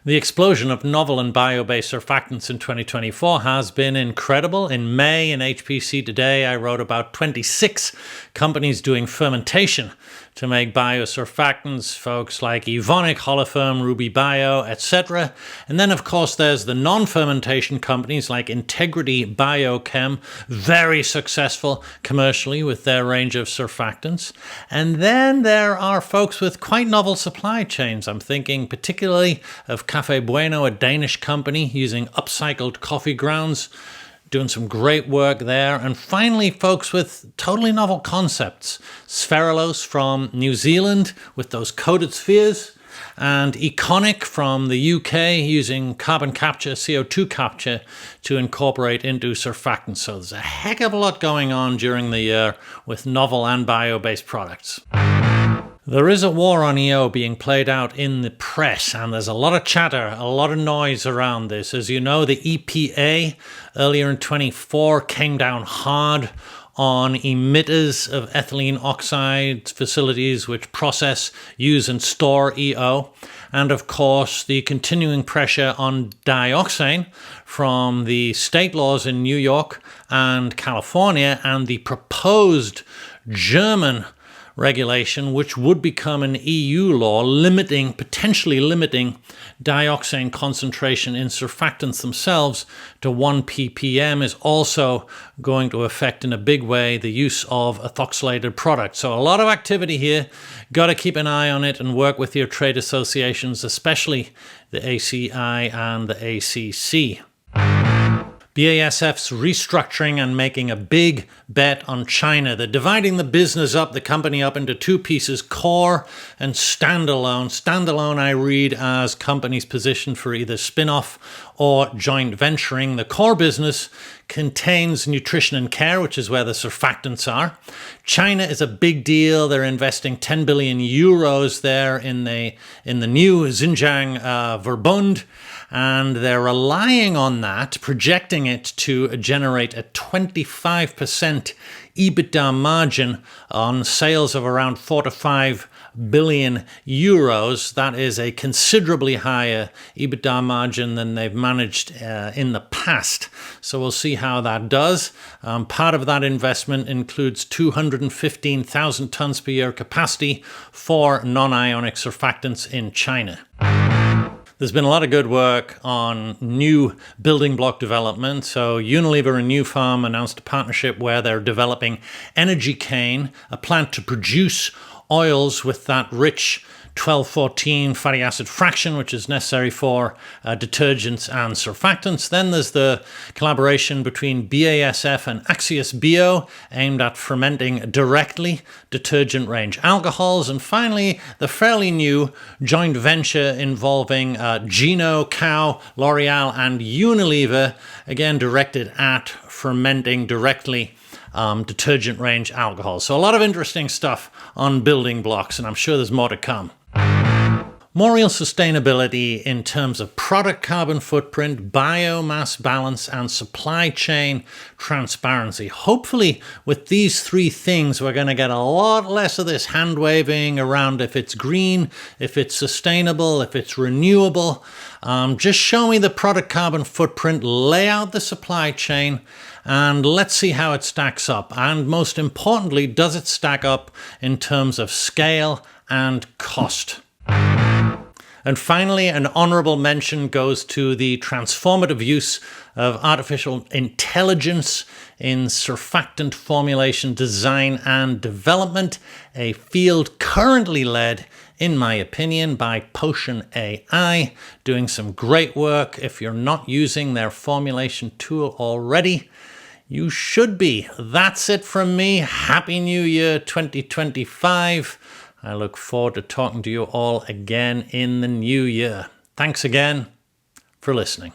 The explosion of novel and bio-based surfactants in 2024 has been incredible. In May in HPC Today, I wrote about 26 companies doing fermentation to make biosurfactants, folks like Evonik, Holoferm, Ruby Bio, etc. And then, of course, there's the non-fermentation companies like Integrity Biochem, very successful commercially with their range of surfactants. And then there are folks with quite novel supply chains. I'm thinking particularly of Café Bueno, a Danish company using upcycled coffee grounds, doing some great work there. And finally, folks with totally novel concepts. Spherulos from New Zealand with those coated spheres, and Econic from the UK using carbon capture, CO2 capture to incorporate into surfactants. So there's a heck of a lot going on during the year with novel and bio-based products. There is a war on EO being played out in the press, and there's a lot of chatter, a lot of noise around this. As you know, the EPA earlier in 24 came down hard on emitters of ethylene oxide facilities which process, use and store EO. And of course, the continuing pressure on dioxane from the state laws in New York and California, and the proposed German regulation, which would become an EU law potentially limiting dioxane concentration in surfactants themselves to 1 ppm, is also going to affect in a big way the use of ethoxylated products. So a lot of activity here. Got to keep an eye on it and work with your trade associations, especially the ACI and the ACC. BASF's restructuring and making a big bet on China. They're dividing the company up into two pieces, core and standalone. Standalone I read as companies positioned for either spin-off or joint venturing. The core business contains nutrition and care, which is where the surfactants are. China is a big deal. They're investing 10 billion euros there in the new Xinjiang Verbund. And they're relying on that, projecting it to generate a 25% EBITDA margin on sales of around 4 to 5 billion euros. That is a considerably higher EBITDA margin than they've managed in the past. So we'll see how that does. Part of that investment includes 215,000 tons per year capacity for non-ionic surfactants in China. There's been a lot of good work on new building block development. So Unilever and Nufarm announced a partnership where they're developing energy cane, a plant to produce oils with that rich 12-14 fatty acid fraction, which is necessary for detergents and surfactants. Then there's the collaboration between BASF and Axius Bio, aimed at fermenting directly detergent range alcohols. And finally, the fairly new joint venture involving Gino, Cow, L'Oreal and Unilever, again directed at fermenting directly detergent range alcohol. So a lot of interesting stuff on building blocks, and I'm sure there's more to come. More real sustainability in terms of product carbon footprint, biomass balance, and supply chain transparency. Hopefully, with these three things, we're going to get a lot less of this hand-waving around if it's green, if it's sustainable, if it's renewable. Just show me the product carbon footprint, lay out the supply chain, and let's see how it stacks up. And most importantly, does it stack up in terms of scale and cost? And finally, an honorable mention goes to the transformative use of artificial intelligence in surfactant formulation, design, and development, a field currently led, in my opinion, by Potion AI, doing some great work. If you're not using their formulation tool already, you should be. That's it from me. Happy New Year 2025. I look forward to talking to you all again in the new year. Thanks again for listening.